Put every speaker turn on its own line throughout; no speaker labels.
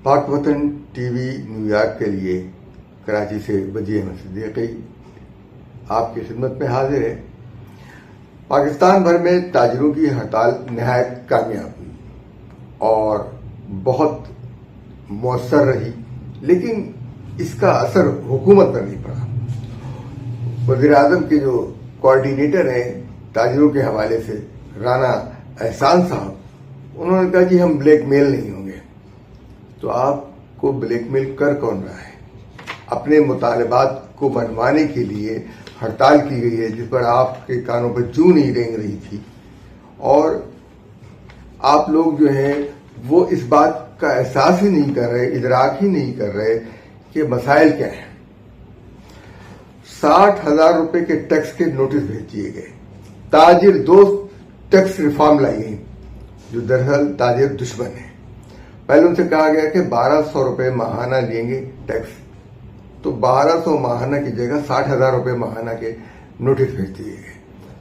پاک وطن T V new York کے لیے کراچی سے وجیح احمد صدیقی آپ کی خدمت میں حاضر ہے۔ پاکستان بھر میں تاجروں کی ہڑتال نہایت کامیاب ہوئی اور بہت مؤثر رہی، لیکن اس کا اثر حکومت پر نہیں پڑا۔ وزیر اعظم کے جو کوآرڈینیٹر ہیں تاجروں کے حوالے سے، رانا احسان صاحب، انہوں نے کہا جی ہم بلیک میل نہیں ہوں گے۔ تو آپ کو بلیک میل کر کون رہا ہے؟ اپنے مطالبات کو منوانے کے لیے ہڑتال کی گئی ہے جس پر آپ کے کانوں پر جوں نہیں رینگ رہی تھی، اور آپ لوگ جو ہیں وہ اس بات کا احساس ہی نہیں کر رہے، ادراک ہی نہیں کر رہے کہ مسائل کیا ہیں۔ 60,000 روپے کے ٹیکس کے نوٹس بھیج دیے گئے۔ تاجر دوست ٹیکس ریفارم لائی گئی جو دراصل تاجر دشمن ہے۔ پہلے ان سے کہا گیا کہ 1200 روپے ماہانہ لیں گے ٹیکس، تو 1200 ماہانہ کی جگہ 60,000 روپے ماہانہ کے نوٹس بھیج دیے گئے۔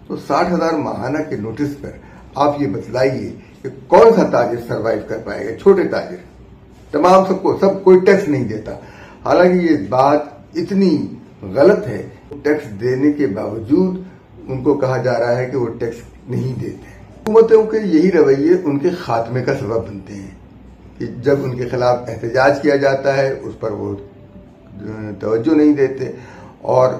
تو 60,000 ماہانہ کے نوٹس پر آپ یہ بتلائیے کہ کون سا تاجر سروائیو کر پائے گا؟ چھوٹے تاجر، تمام سب کوئی ٹیکس نہیں دیتا۔ حالانکہ یہ بات اتنی غلط ہے، ٹیکس دینے کے باوجود ان کو کہا جا رہا ہے کہ وہ ٹیکس نہیں دیتے۔ حکومتوں کے یہی رویے ان کے خاتمے کا سبب بنتے ہیں کہ جب ان کے خلاف احتجاج کیا جاتا ہے اس پر وہ توجہ نہیں دیتے اور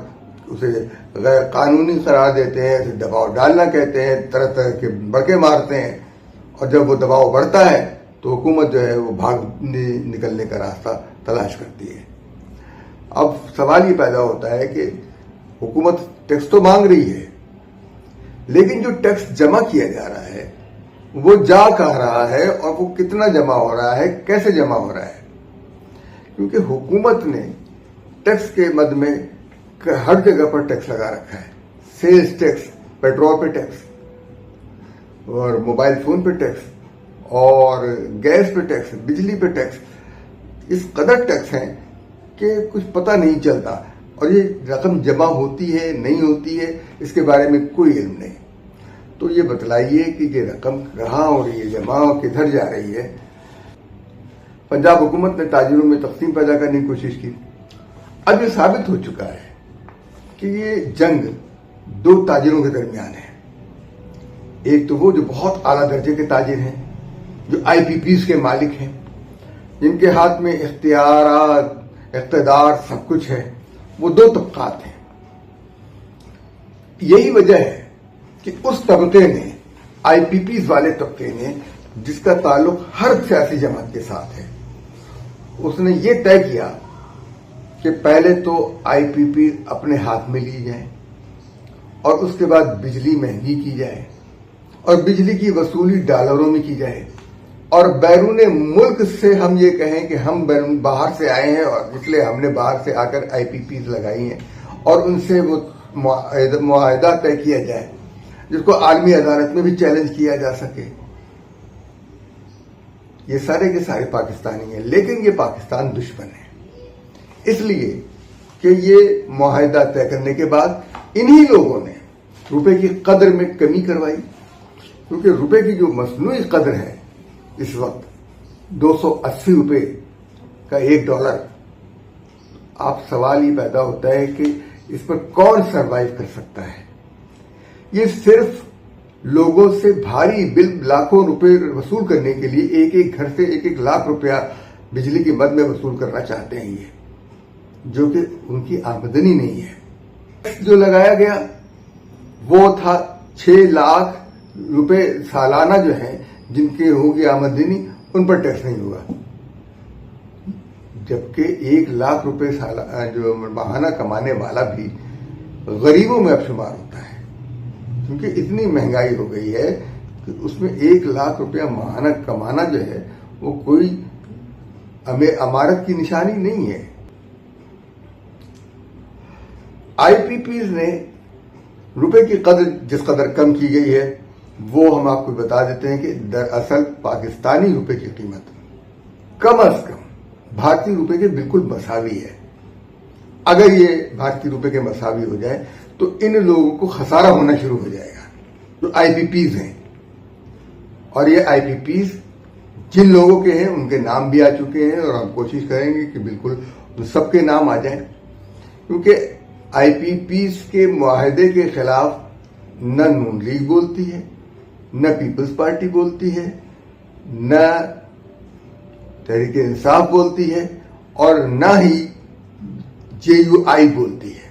اسے غیر قانونی قرار دیتے ہیں، اسے دباؤ ڈالنا کہتے ہیں، طرح طرح کے بڑکے مارتے ہیں، اور جب وہ دباؤ بڑھتا ہے تو حکومت جو ہے وہ بھاگ نکلنے کا راستہ تلاش کرتی ہے۔ اب سوال یہ پیدا ہوتا ہے کہ حکومت ٹیکس تو مانگ رہی ہے، لیکن جو ٹیکس جمع کیا جا رہا ہے وہ جا کہاں رہا ہے اور وہ کتنا جمع ہو رہا ہے، کیسے جمع ہو رہا ہے؟ کیونکہ حکومت نے ٹیکس کے مد میں ہر جگہ پر ٹیکس لگا رکھا ہے۔ سیلز ٹیکس، پیٹرول پہ ٹیکس، اور موبائل فون پہ ٹیکس، اور گیس پہ ٹیکس، بجلی پہ ٹیکس۔ اس قدر ٹیکس ہیں کہ کچھ پتہ نہیں چلتا، اور یہ رقم جمع ہوتی ہے نہیں ہوتی ہے اس کے بارے میں کوئی علم نہیں۔ تو یہ بتلائیے کہ یہ رقم کہاں ہو رہی ہے، جمع کدھر جا رہی ہے؟ پنجاب حکومت نے تاجروں میں تقسیم پیدا کرنے کی کوشش کی۔ اب یہ ثابت ہو چکا ہے کہ یہ جنگ دو تاجروں کے درمیان ہے۔ ایک تو وہ جو بہت اعلیٰ درجے کے تاجر ہیں، جو آئی پی پیز کے مالک ہیں، جن کے ہاتھ میں اختیارات، اقتدار، سب کچھ ہے۔ وہ دو طبقات ہیں۔ یہی وجہ ہے کہ اس طبقے نے، آئی پی پیز والے طبقے نے، جس کا تعلق ہر سیاسی جماعت کے ساتھ ہے، اس نے یہ طے کیا کہ پہلے تو آئی پی پی اپنے ہاتھ میں لی جائے، اور اس کے بعد بجلی مہنگی کی جائے، اور بجلی کی وصولی ڈالروں میں کی جائے، اور بیرون ملک سے ہم یہ کہیں کہ ہم باہر سے آئے ہیں اور اس لیے ہم نے باہر سے آ کر آئی پی پیز لگائی ہیں، اور ان سے وہ معاہدہ طے کیا جائے جس کو عالمی عدالت میں بھی چیلنج کیا جا سکے۔ یہ سارے کے سارے پاکستانی ہیں، لیکن یہ پاکستان دشمن ہے، اس لیے کہ یہ معاہدہ طے کرنے کے بعد انہی لوگوں نے روپے کی قدر میں کمی کروائی، کیونکہ روپے کی جو مصنوعی قدر ہے اس وقت 280 روپے کا $1۔ آپ سوال یہ پیدا ہوتا ہے کہ اس پر کون سروائیو کر سکتا ہے؟ یہ صرف لوگوں سے بھاری بل، لاکھوں روپے وصول کرنے کے لیے ایک ایک گھر سے 1-1 لاکھ روپیہ بجلی کے مد میں وصول کرنا چاہتے ہیں، یہ جو کہ ان کی آمدنی نہیں ہے۔ جو لگایا گیا وہ تھا 6 لاکھ روپے سالانہ جو ہیں، جن کی ہوگی آمدنی، ان پر ٹیکس نہیں ہوگا، جبکہ 1 لاکھ روپے جو ماہانہ کمانے والا بھی غریبوں میں اب شمار ہوتا ہے، کیونکہ اتنی مہنگائی ہو گئی ہے کہ اس میں 1 لاکھ روپیہ ماہانہ کمانا جو ہے وہ کوئی امارت کی نشانی نہیں ہے۔ آئی پی پیز نے روپے کی قدر جس قدر کم کی گئی ہے وہ ہم آپ کو بتا دیتے ہیں کہ دراصل پاکستانی روپے کی قیمت کم از کم بھارتی روپے کے بالکل مساوی ہے۔ اگر یہ بھارتی روپے کے مساوی ہو جائے تو ان لوگوں کو خسارہ ہونا شروع ہو جائے گا جو آئی پی پیز ہیں، اور یہ آئی پی پیز جن لوگوں کے ہیں ان کے نام بھی آ چکے ہیں اور ہم کوشش کریں گے کہ بالکل سب کے نام آ جائیں، کیونکہ آئی پی پیز کے معاہدے کے خلاف نہ نون لیگ بولتی ہے، نہ پیپلز پارٹی بولتی ہے، نہ تحریک انصاف بولتی ہے، اور نہ ہی جے یو آئی بولتی ہے۔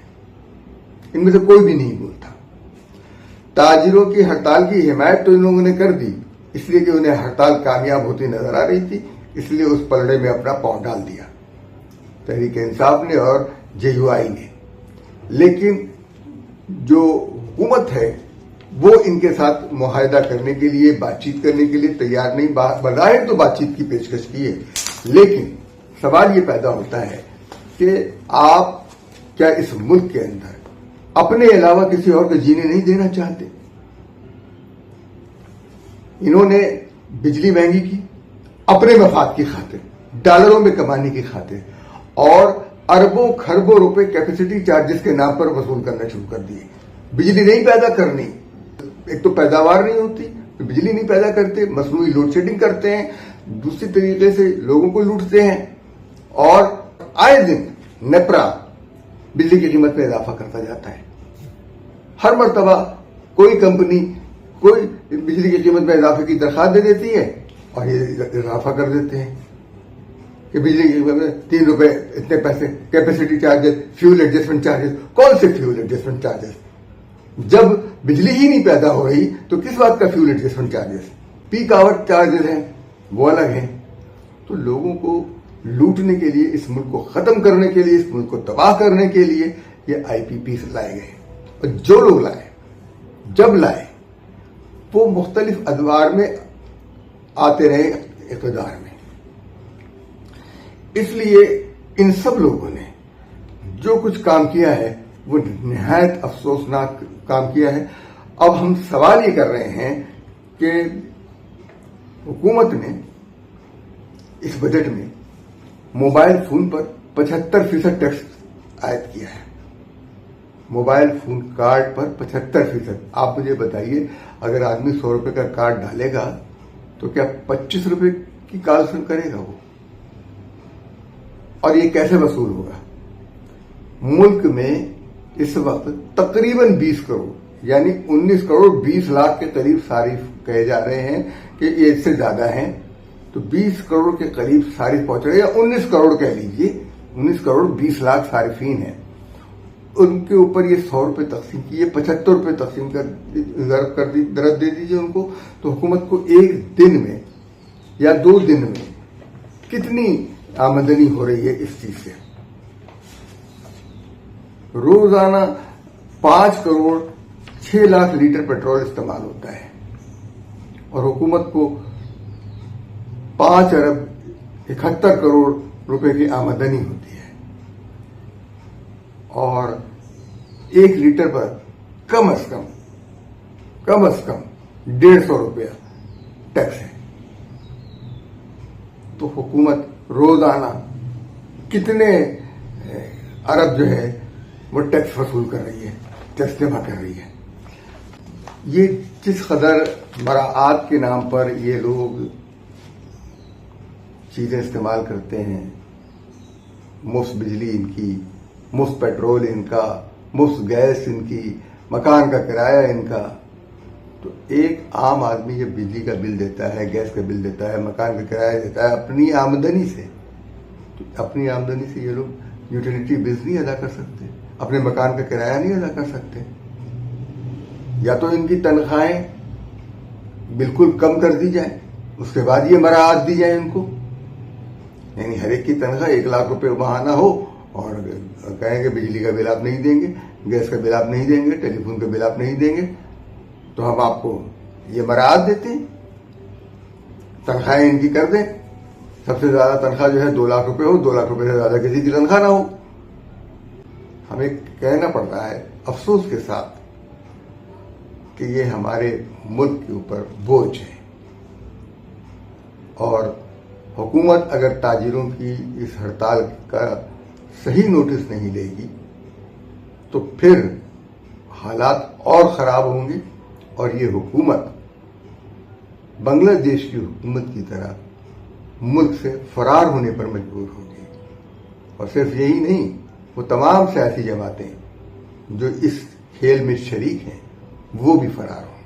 ان میں سے کوئی بھی نہیں بولتا۔ تاجروں کی ہڑتال کی حمایت تو ان لوگوں نے کر دی، اس لیے کہ انہیں ہڑتال کامیاب ہوتی نظر آ رہی تھی، اس لیے اس پلڑے میں اپنا پاؤں ڈال دیا تحریک انصاف نے اور جے یو آئی نے۔ لیکن جو حکومت ہے وہ ان کے ساتھ معاہدہ کرنے کے لیے، بات چیت کرنے کے لیے تیار نہیں۔ بظاہر تو بات چیت کی پیشکش کی ہے، لیکن سوال یہ پیدا ہوتا ہے کہ آپ کیا اس ملک کے اندر اپنے علاوہ کسی اور کو جینے نہیں دینا چاہتے؟ انہوں نے بجلی مہنگی کی اپنے مفاد کی خاطر، ڈالروں میں کمانے کی خاطر، اور اربوں خربوں روپے کیپیسٹی چارجز کے نام پر وصول کرنا شروع کر دیے۔ بجلی نہیں پیدا کرنی، ایک تو پیداوار نہیں ہوتی، بجلی نہیں پیدا کرتے، مصنوعی لوڈ شیڈنگ کرتے ہیں، دوسری طریقے سے لوگوں کو لوٹتے ہیں، اور آئے دن نیپرا بجلی کی قیمت میں اضافہ کرتا جاتا ہے۔ ہر مرتبہ کوئی کمپنی کوئی بجلی کی قیمت میں اضافے کی درخواست دے دیتی ہے اور یہ اضافہ کر دیتے ہیں کہ بجلی کی قیمت میں 3 روپے اتنے پیسے، capacity charges, fuel adjustment charges. کون سے فیول ایڈجسٹمنٹ چارجز؟ جب بجلی ہی نہیں پیدا ہو رہی تو کس بات کا فیول ایڈجسٹمنٹ چارجز؟ پیک آور چارجز ہیں وہ الگ ہیں۔ تو لوگوں کو لوٹنے کے لیے، اس ملک کو ختم کرنے کے لیے، اس ملک کو تباہ کرنے کے لیے یہ آئی پی پی لائے گئے، اور جو لوگ لائے، جب لائے، وہ مختلف ادوار میں آتے رہے اقتدار میں۔ اس لیے ان سب لوگوں نے جو کچھ کام کیا ہے وہ نہایت افسوسناک کام کیا ہے۔ اب ہم سوال یہ کر رہے ہیں کہ حکومت نے اس بجٹ میں موبائل فون پر 75% ٹیکس عائد کیا ہے، موبائل فون کارڈ پر 75%۔ آپ مجھے بتائیے، اگر آدمی 100 روپے کا کارڈ ڈالے گا تو کیا 25 روپے کی کال سن کرے گا وہ؟ اور یہ کیسے وصول ہوگا؟ ملک میں اس وقت تقریباً 20 کروڑ یعنی 19 کروڑ 20 لاکھ کے قریب صارف کہے جا رہے ہیں کہ یہ اس سے زیادہ ہیں، تو 20 کروڑ کے قریب صارف پہنچ رہے ہیں، یا 19 کروڑ کہہ لیجئے، 19 کروڑ 20 لاکھ صارفین ہیں۔ ان کے اوپر یہ 100 روپے تقسیم کیے، 75 روپے تقسیم کر درد دے دیجیے ان کو، تو حکومت کو ایک دن میں یا 2 دن میں کتنی آمدنی ہو رہی ہے اس چیز سے؟ روزانہ 5 کروڑ 6 لاکھ لیٹر پیٹرول استعمال ہوتا ہے، اور حکومت کو 5 ارب 71 کروڑ روپے کی آمدنی ہوتی ہے، اور 1 لیٹر پر کم از کم 150 روپیہ ٹیکس ہے۔ تو حکومت روزانہ کتنے ارب جو ہے وہ ٹیکس وصول کر رہی ہے، ٹیکس جمع کر رہی ہے۔ یہ جس قدر مراعات کے نام پر یہ لوگ چیزیں استعمال کرتے ہیں، مفت بجلی ان کی، مفت پیٹرول ان کا، مفت گیس ان کی، مکان کا کرایہ ان کا، تو ایک عام آدمی جب بجلی کا بل دیتا ہے، گیس کا بل دیتا ہے، مکان کا کرایہ دیتا ہے اپنی آمدنی سے، تو اپنی آمدنی سے یہ لوگ یوٹیلیٹی بلز نہیں ادا کر سکتے، اپنے مکان کا کرایہ نہیں ادا کر سکتے۔ یا تو ان کی تنخواہیں بالکل کم کر دی جائیں، اس کے بعد یہ مراعات دی جائیں ان کو، یعنی ہر ایک کی تنخواہ 1 لاکھ روپے ماہانہ ہو، اور کہیں گے بجلی کا بل آپ نہیں دیں گے، گیس کا بل آپ نہیں دیں گے، ٹیلی فون کا بل آپ نہیں دیں گے، تو ہم آپ کو یہ مراعات دیتے ہیں، تنخواہیں ان کی کر دیں، سب سے زیادہ تنخواہ جو ہے 2 لاکھ روپے ہو، 2 لاکھ روپے سے زیادہ کسی کی تنخواہ نہ ہو۔ ہمیں کہنا پڑتا ہے افسوس کے ساتھ کہ یہ ہمارے ملک کے اوپر بوجھ ہے، اور حکومت اگر تاجروں کی اس ہڑتال کا صحیح نوٹس نہیں لے گی تو پھر حالات اور خراب ہوں گے، اور یہ حکومت بنگلہ دیش کی حکومت کی طرح ملک سے فرار ہونے پر مجبور ہوگی. اور صرف یہی نہیں، وہ تمام سیاسی جماعتیں جو اس کھیل میں شریک ہیں وہ بھی فرار ہوں.